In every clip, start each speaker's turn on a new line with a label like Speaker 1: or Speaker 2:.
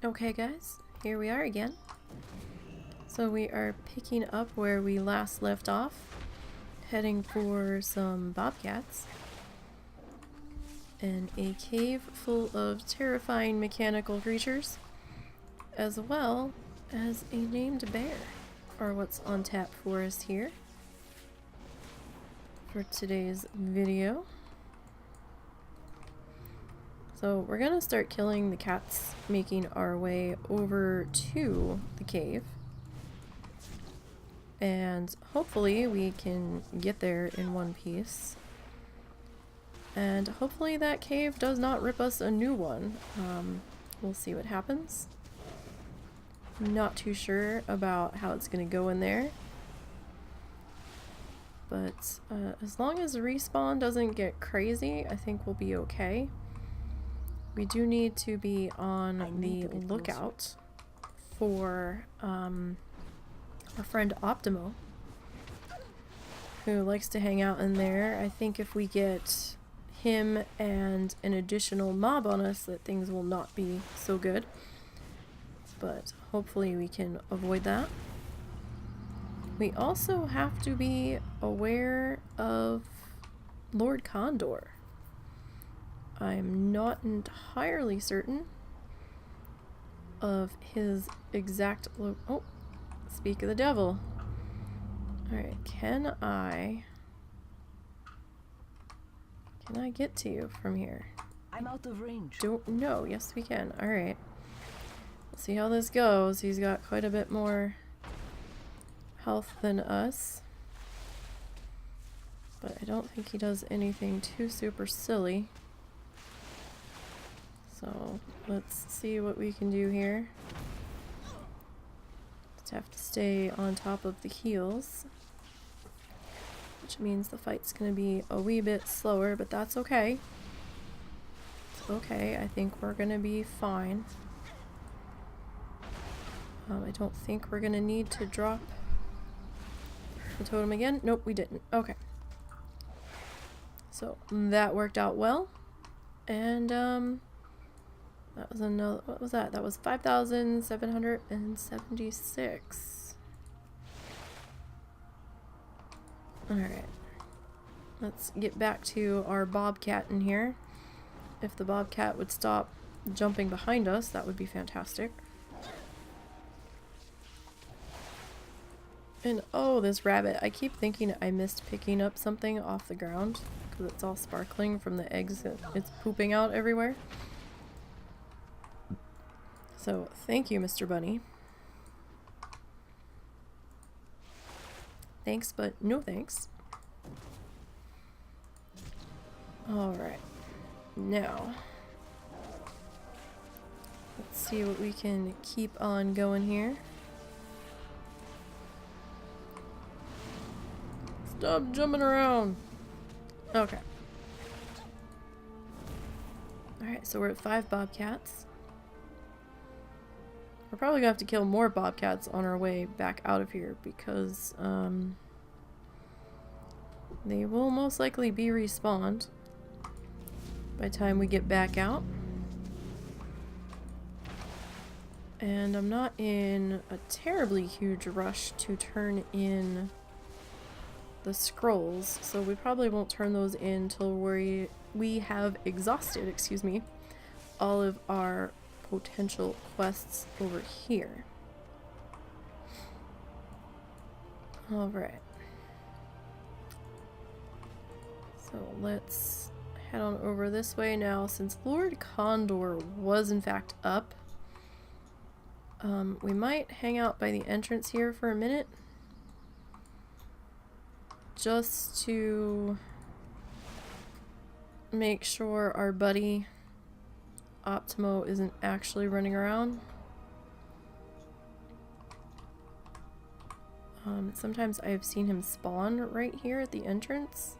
Speaker 1: Okay guys, here we are again. So we are picking up where we last left off, heading for some bobcats in a cave full of terrifying mechanical creatures, as well as a named bear, are what's on tap for us here for today's video. So we're gonna start killing the cats, making our way over to the cave. And hopefully we can get there in one piece. And hopefully that cave does not rip us a new one. We'll see what happens. Not too sure about how it's gonna go in there. But as long as the respawn doesn't get crazy, I think we'll be okay. We do need to be on the lookout for our friend Optimo, who likes to hang out in there. I think if we get him and an additional mob on us, that things will not be so good. But hopefully we can avoid that. We also have to be aware of Lord Condor. I'm not entirely certain of his exact oh, speak of the devil. Alright, can I get to you from here?
Speaker 2: I'm out of range.
Speaker 1: Don't know. Yes, we can. Alright. Let's see how this goes. He's got quite a bit more health than us. But I don't think he does anything too super silly. So let's see what we can do here. Just have to stay on top of the heals, which means the fight's gonna be a wee bit slower, but that's okay. It's okay. I think we're gonna be fine. I don't think we're gonna need to drop the totem again. Nope, we didn't. Okay. So that worked out well. And that was another, what was that? That was 5,776. Alright. Let's get back to our bobcat in here. If the bobcat would stop jumping behind us, that would be fantastic. And oh, this rabbit. I keep thinking I missed picking up something off the ground because it's all sparkling from the eggs that it's pooping out everywhere. So, thank you, Mr. Bunny. Thanks, but no thanks. Alright. Now, let's see what we can keep on going here. Stop jumping around! Okay. Alright, so we're at 5 bobcats. We're probably gonna have to kill more bobcats on our way back out of here because they will most likely be respawned by the time we get back out. And I'm not in a terribly huge rush to turn in the scrolls, so we probably won't turn those in until we have exhausted, excuse me, all of our potential quests over here. Alright. So let's head on over this way now. Since Lord Condor was in fact up, we might hang out by the entrance here for a minute. Just to make sure our buddy Optimo isn't actually running around. Sometimes I've seen him spawn right here at the entrance.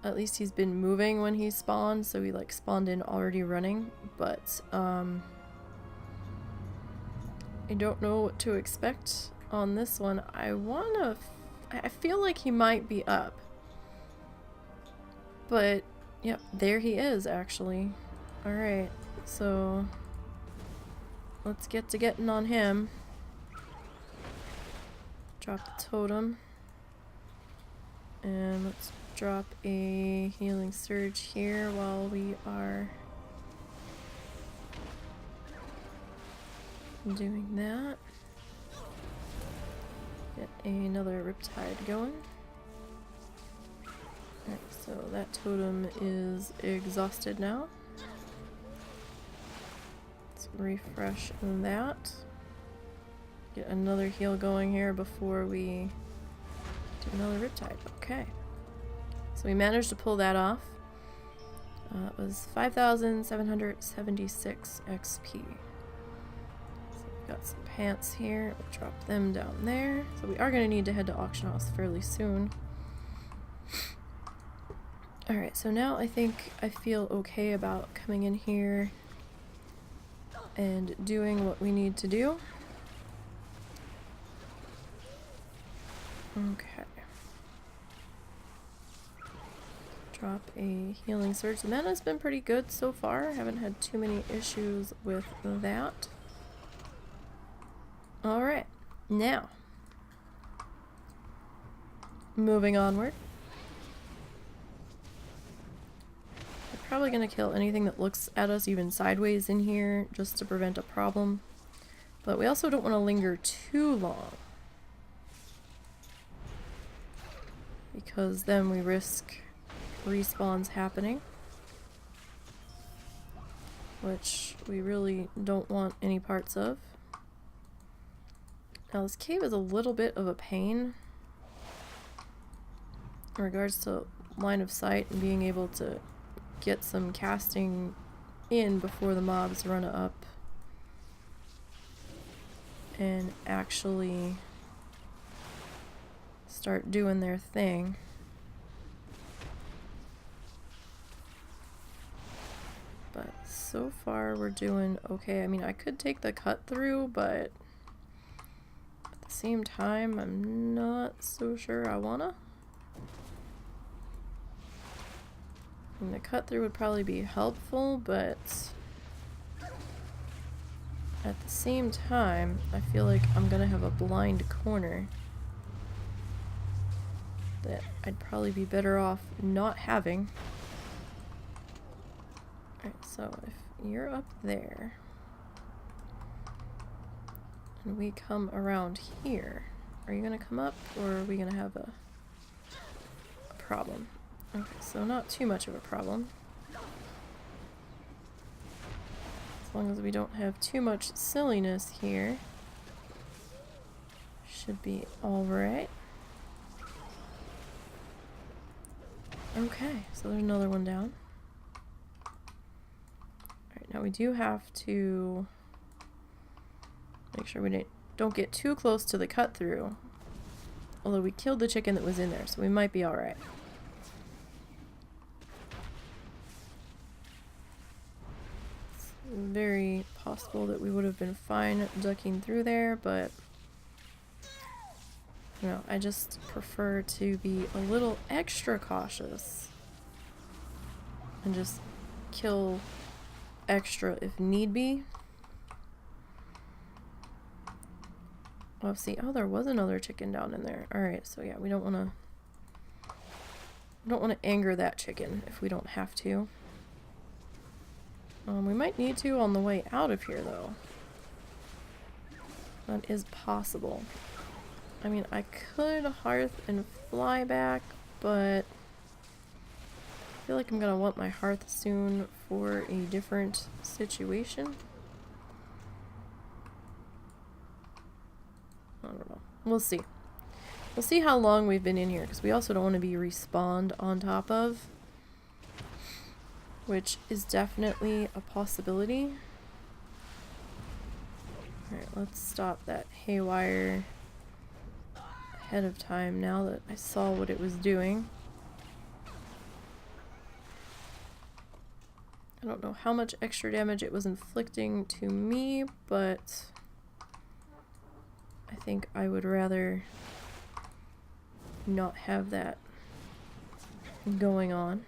Speaker 1: At least he's been moving when he spawned, so he like spawned in already running, but I don't know what to expect on this one. I feel like he might be up. But yep, there he is actually. Alright. so let's get to getting on him. Drop the totem. And let's drop a healing surge here while we are doing that. Get another Riptide going. Alright, so that totem is exhausted now. Let's refresh that. Get another heal going here before we do another Riptide. Okay. So we managed to pull that off. It was 5,776 XP. So we've got some pants here. We'll drop them down there. So we are going to need to head to auction house fairly soon. Alright, so now I think I feel okay about coming in here and doing what we need to do. Okay. Drop a healing surge. The mana's been pretty good so far. I haven't had too many issues with that. Alright, now moving onward. I'm probably going to kill anything that looks at us even sideways in here just to prevent a problem. But we also don't want to linger too long, because then we risk respawns happening, which we really don't want any parts of. Now this cave is a little bit of a pain in regards to line of sight and being able to get some casting in before the mobs run up and actually start doing their thing. But so far we're doing okay. I mean, I could take the cut through, but at the same time I'm not so sure I wanna. I mean, the cut through would probably be helpful, but at the same time I feel like I'm gonna have a blind corner that I'd probably be better off not having. Alright, so if you're up there and we come around here, are you gonna come up or are we gonna have a problem? Okay, so not too much of a problem. As long as we don't have too much silliness here, should be alright. Okay, so there's another one down. Alright, now we do have to make sure we don't get too close to the cut through. Although we killed the chicken that was in there, so we might be alright. It's very possible that we would have been fine ducking through there, but you know, I just prefer to be a little extra cautious and just kill extra if need be. Oh, see, oh, there was another chicken down in there. Alright, so yeah, we don't want to anger that chicken if we don't have to. We might need to on the way out of here, though. That is possible. I mean, I could hearth and fly back, but I feel like I'm gonna want my hearth soon for a different situation. I don't know. We'll see. We'll see how long we've been in here, because we also don't want to be respawned on top of, which is definitely a possibility. Alright, let's stop that haywire ahead of time now that I saw what it was doing. I don't know how much extra damage it was inflicting to me, but I think I would rather not have that going on.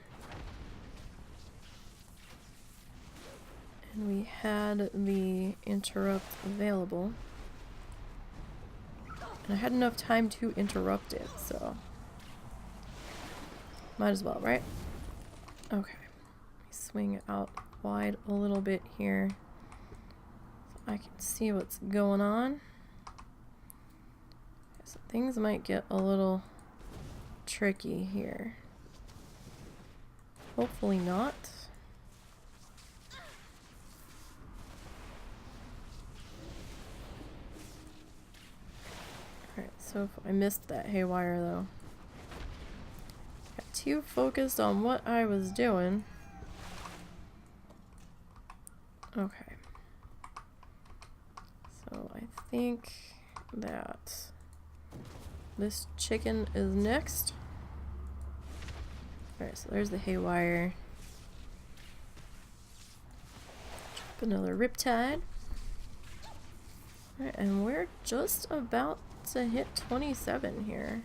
Speaker 1: And we had the interrupt available. And I had enough time to interrupt it, so might as well, right? Okay. Swing out wide a little bit here so I can see what's going on. So things might get a little tricky here. Hopefully not. Alright, so if I missed that haywire though. Got too focused on what I was doing. Okay. So I think that this chicken is next. Alright, so there's the haywire. Drop another riptide. Alright, and we're just about to hit 27 here.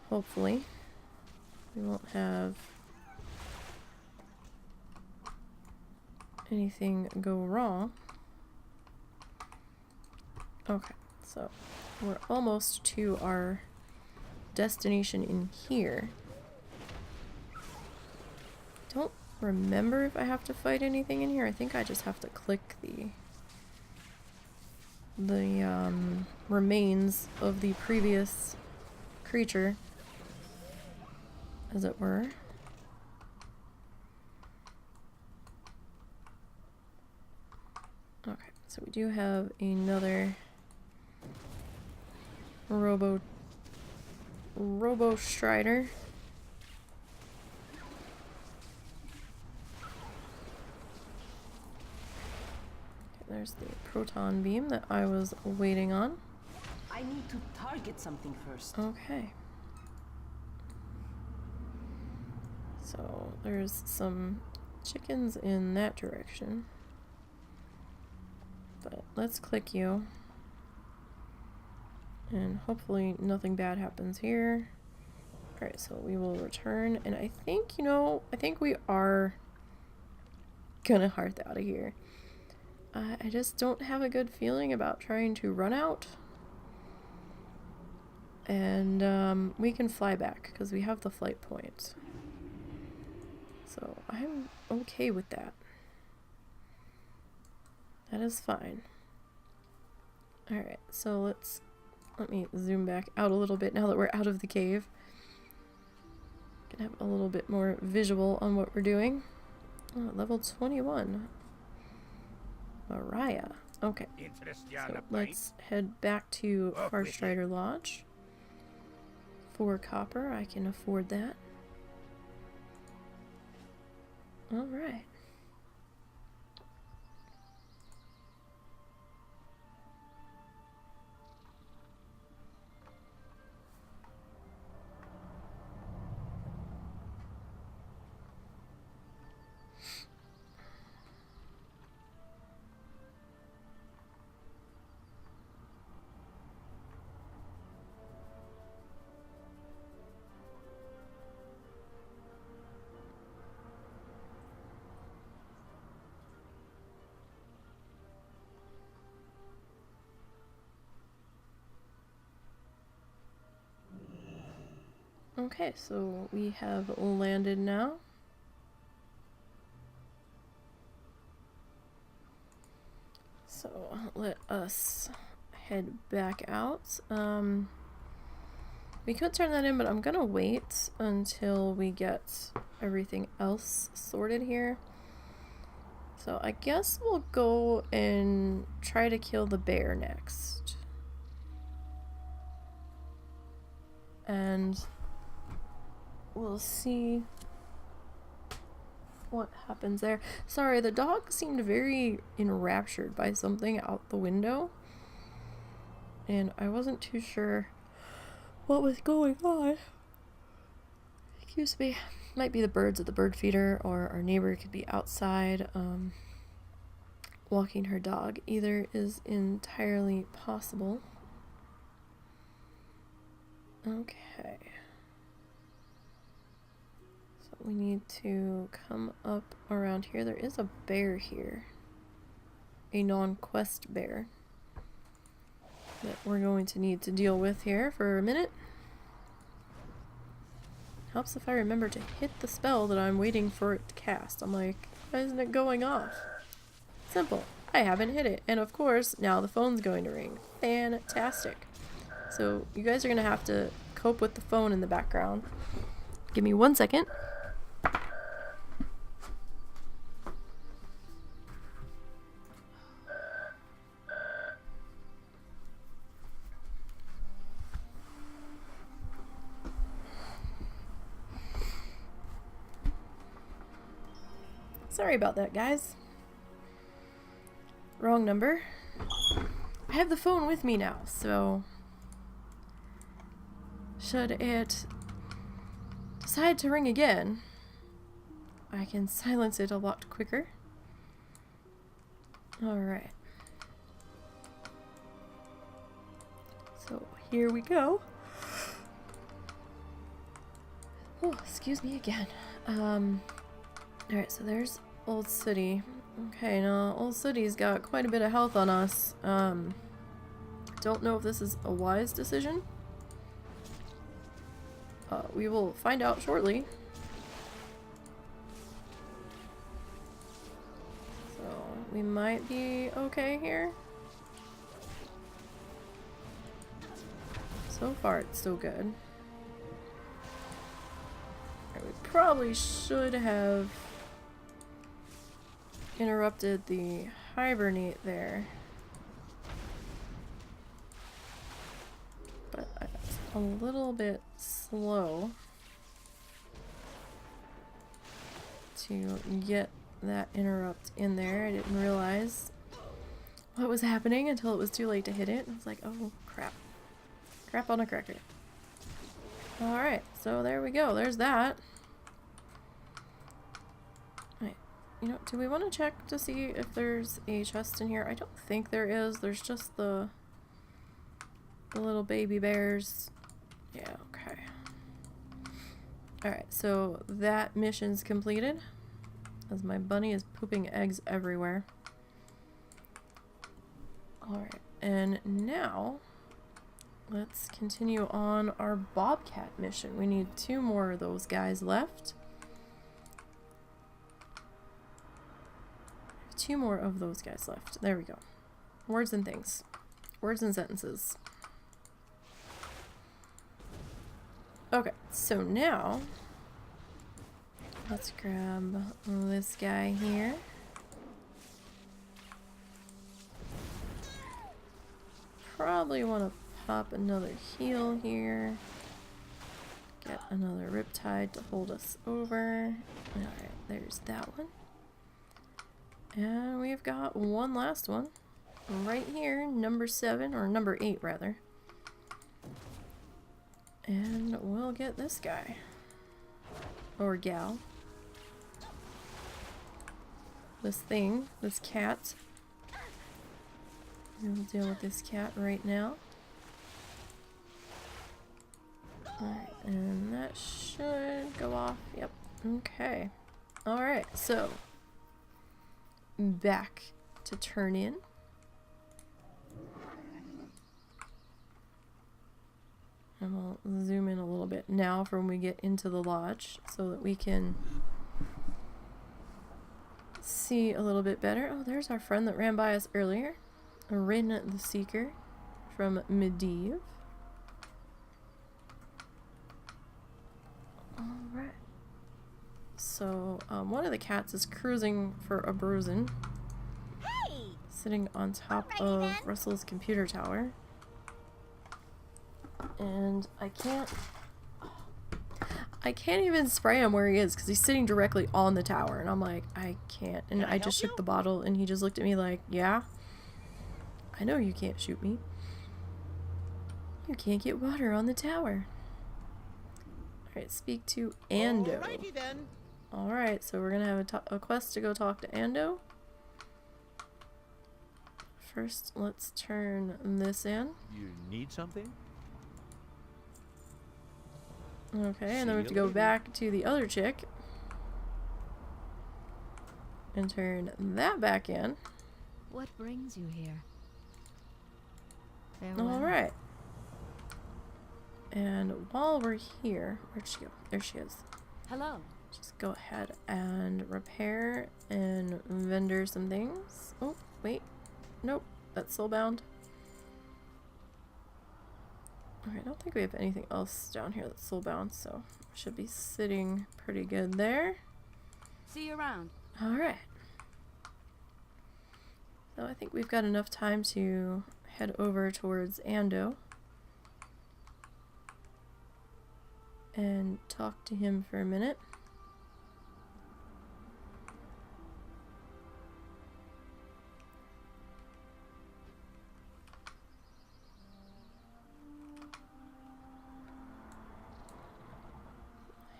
Speaker 1: Hopefully. We won't have anything go wrong. Okay, so we're almost to our destination in here. Don't remember if I have to fight anything in here. I think I just have to click the remains of the previous creature, as it were. Okay, so we do have another Robo Strider. There's the proton beam that I was waiting on.
Speaker 2: I need to target something first.
Speaker 1: Okay. So there's some chickens in that direction. But let's click you. And hopefully nothing bad happens here. Alright, so we will return. And I think, I think we are gonna hearth out of here. I just don't have a good feeling about trying to run out. And we can fly back because we have the flight point. So I'm okay with that. That is fine. Alright, so let me zoom back out a little bit now that we're out of the cave. Can have a little bit more visual on what we're doing. Oh, level 21. Mariah. Okay. So let's head back to Farstrider Lodge. 4 copper, I can afford that. Alright. Okay, so we have landed now. So let us head back out. We could turn that in, but I'm gonna wait until we get everything else sorted here. So I guess we'll go and try to kill the bear next. And we'll see what happens there. Sorry, the dog seemed very enraptured by something out the window. And I wasn't too sure what was going on. Excuse me. Might be the birds at the bird feeder, or our neighbor could be outside walking her dog. Either is entirely possible. Okay. So we need to come up around here. There is a bear here. A non-quest bear that we're going to need to deal with here for a minute. Helps if I remember to hit the spell that I'm waiting for it to cast. I'm like, why isn't it going off? Simple. I haven't hit it. And of course, now the phone's going to ring. Fantastic. So you guys are going to have to cope with the phone in the background. Give me 1 second. Sorry about that, guys. Wrong number. I have the phone with me now, so should it decide to ring again, I can silence it a lot quicker. Alright. So here we go. Oh, excuse me again. Alright, so there's Old City. Okay, now Old City's got quite a bit of health on us. Don't know if this is a wise decision. We will find out shortly. So, we might be okay here. So far, it's so good. Right, we probably should have interrupted the hibernate there. But it's a little bit slow to get that interrupt in there. I didn't realize what was happening until it was too late to hit it. I was like, oh crap. Crap on a cracker. Alright, so there we go. There's that. You know, do we want to check to see if there's a chest in here? I don't think there is. There's just the little baby bears. Yeah, okay. Alright, so that mission's completed. As my bunny is pooping eggs everywhere. Alright, and now let's continue on our Bobcat mission. We need 2 more of those guys left. 2 more of those guys left. There we go. Words and things. Words and sentences. Okay, so now let's grab this guy here. Probably want to pop another heal here. Get another riptide to hold us over. Alright, there's that one. And we've got one last one right here, number 7, or number 8 rather. And we'll get this guy. Or gal. This thing, this cat. We'll deal with this cat right now. Alright, and that should go off. Yep. Okay. Alright, so back to turn in. And we'll zoom in a little bit now for when we get into the lodge so that we can see a little bit better. Oh, there's our friend that ran by us earlier. Rin the Seeker from Medivh. Alright. So, one of the cats is cruising for a bruising.
Speaker 3: Hey!
Speaker 1: Sitting on top of Russell's computer tower. And I can't even spray him where he is because he's sitting directly on the tower. And I'm like, I can't. And I just shook the bottle and he just looked at me like, yeah, I know you can't shoot me. You can't get water on the tower. Alright, speak to Ando.
Speaker 3: Alrighty then.
Speaker 1: Alright, so we're gonna have a quest to go talk to Ando. First, let's turn this in.
Speaker 4: You need something?
Speaker 1: Okay, and then we have to go back to the other chick. And turn that back in.
Speaker 3: What brings you here? Farewell.
Speaker 1: Alright. And while we're here, where'd she go? There she is.
Speaker 3: Hello.
Speaker 1: Just go ahead and repair and vendor some things. Oh, wait. Nope. That's soulbound. Okay, I don't think we have anything else down here that's soulbound, so should be sitting pretty good there.
Speaker 3: See you around.
Speaker 1: Alright. So I think we've got enough time to head over towards Ando and talk to him for a minute.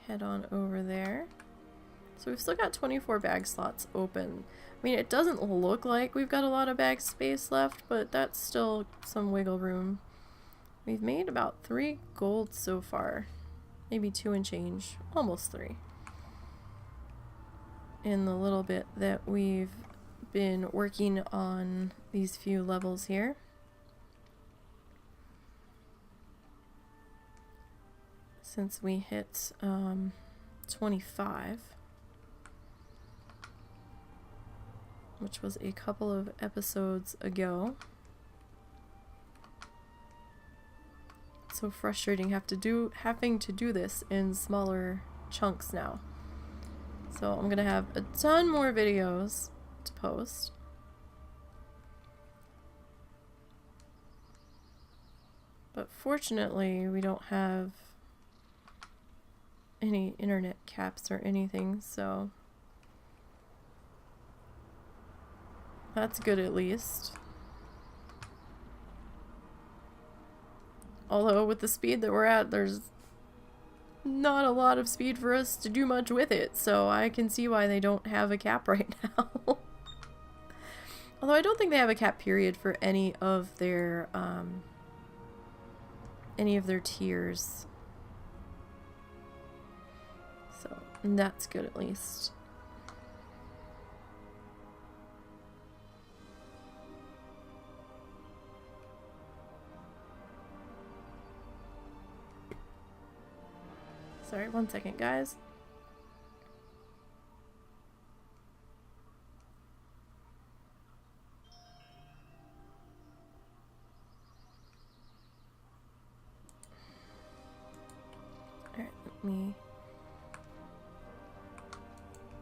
Speaker 1: Head on over there. So we've still got 24 bag slots open. I mean, it doesn't look like we've got a lot of bag space left, but that's still some wiggle room. We've made about 3 gold so far. Maybe 2 and change. Almost 3. In the little bit that we've been working on these few levels here. Since we hit 25, which was a couple of episodes ago. It's so frustrating having to do this in smaller chunks now. So I'm gonna have a ton more videos to post. But fortunately, we don't have any internet caps or anything, so that's good at least. Although with the speed that we're at, there's not a lot of speed for us to do much with it, so I can see why they don't have a cap right now. Although I don't think they have a cap period for any of their tiers. So that's good at least. Sorry, 1 second, guys. Alright, let me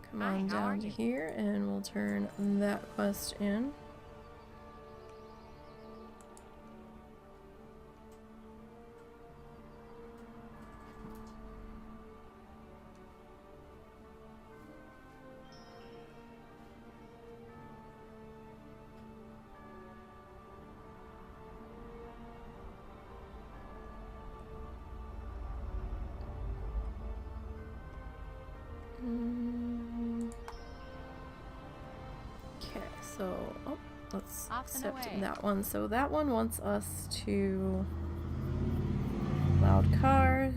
Speaker 1: come on down to here and we'll turn that quest in. Okay, so let's accept that one. So that one wants us to loud car,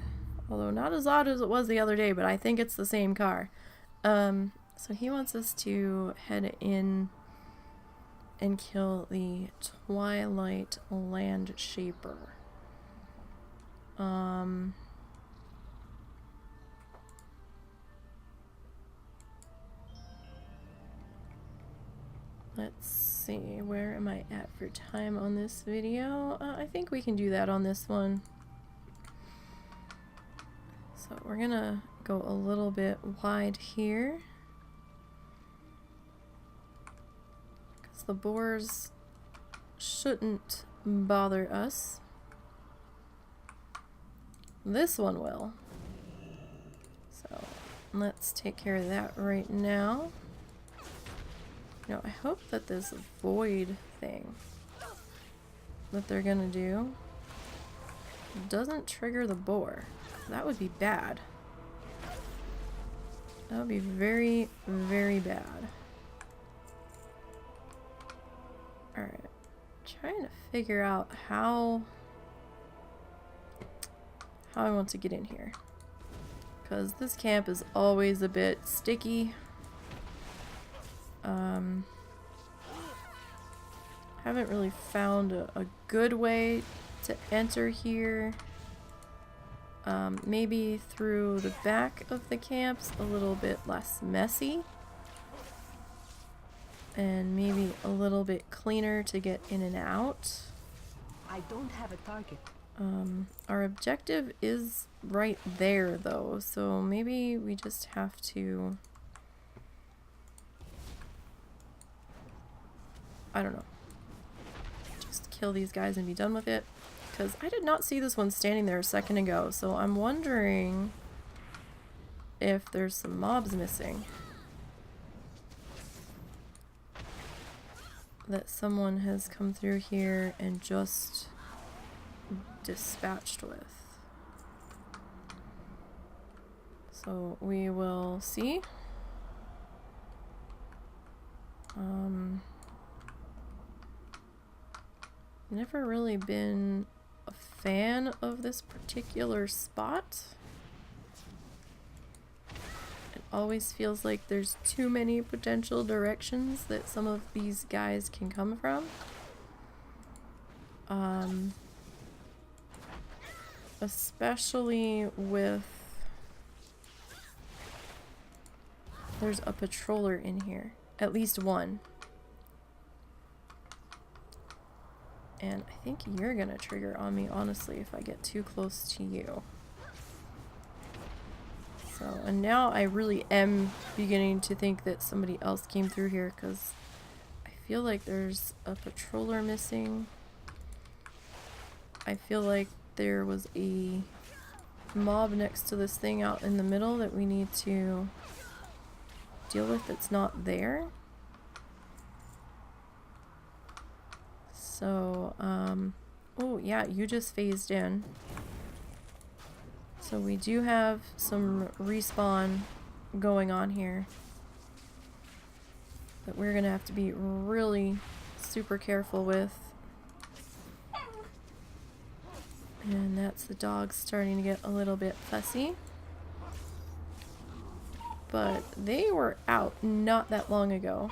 Speaker 1: although not as loud as it was the other day, but I think it's the same car. So he wants us to head in and kill the Twilight Land Shaper. Let's see, where am I at for time on this video? I think we can do that on this one. So we're gonna go a little bit wide here, because the boars shouldn't bother us. This one will. So let's take care of that right now. No, I hope that this void thing that they're gonna do doesn't trigger the boar. That would be bad. That would be very, very bad. Alright. Trying to figure out how I want to get in here. Because this camp is always a bit sticky. Haven't really found a good way to enter here. Maybe through the back of the camp's a little bit less messy. And maybe a little bit cleaner to get in and out.
Speaker 2: I don't have a target.
Speaker 1: Our objective is right there though, so maybe we just have to... I don't know. Just kill these guys and be done with it. Because I did not see this one standing there a second ago, so I'm wondering if there's some mobs missing that someone has come through here and just dispatched with. So we will see. Never really been a fan of this particular spot. It always feels like there's too many potential directions that some of these guys can come from. Especially with... There's a patroller in here. At least one. And I think you're gonna trigger on me, honestly, if I get too close to you. So, and now I really am beginning to think that somebody else came through here, because I feel like there's a patroller missing. I feel like there was a mob next to this thing out in the middle that we need to deal with that's not there. So, oh yeah, you just phased in. So we do have some respawn going on here that we're gonna have to be really super careful with. And that's the dog starting to get a little bit fussy. But they were out not that long ago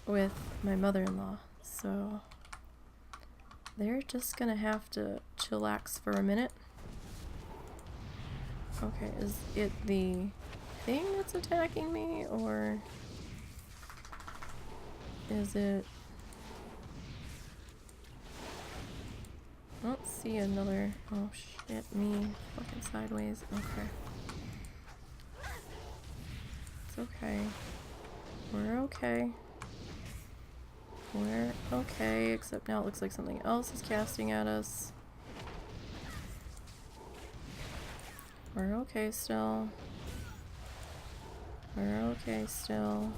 Speaker 1: with my mother-in-law. So they're just gonna have to chillax for a minute. Okay, is it the thing that's attacking me, or is it... I don't see another... Oh shit, me fucking sideways. Okay. It's okay. We're okay. We're okay, except now it looks like something else is casting at us. We're okay still. We're okay still.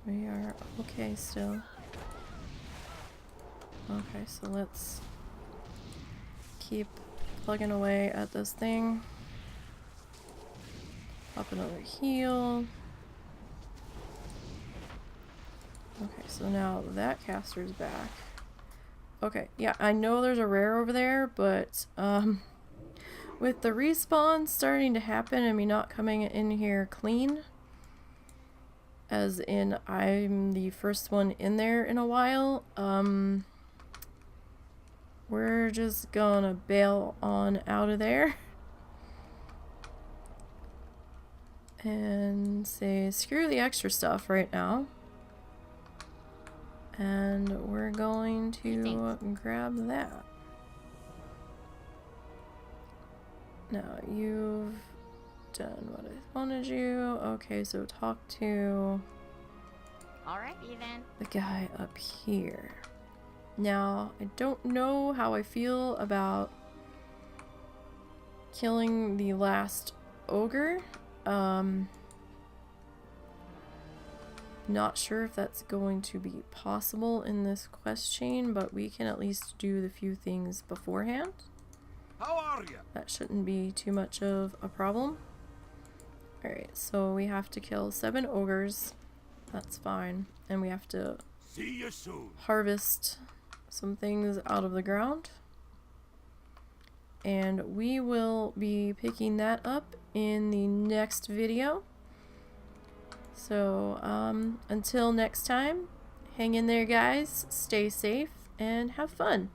Speaker 1: We are okay still. Okay, so let's keep plugging away at this thing. Pop another heal. Okay, so now that caster's back. Okay, yeah, I know there's a rare over there, but with the respawn starting to happen and me not coming in here clean, as in I'm the first one in there in a while, we're just gonna bail on out of there and say screw the extra stuff right now. And we're going to grab that. Now, you've done what I wanted you. Okay, so talk to
Speaker 3: Alrighty then.
Speaker 1: the guy up here. Now, I don't know how I feel about killing the last ogre. Not sure if that's going to be possible in this quest chain, but we can at least do the few things beforehand.
Speaker 4: How are you?
Speaker 1: That shouldn't be too much of a problem. Alright, so we have to kill 7 ogres. That's fine. And we have to
Speaker 4: See you soon.
Speaker 1: harvest some things out of the ground. And we will be picking that up in the next video. So, until next time, hang in there, guys. Stay safe and have fun.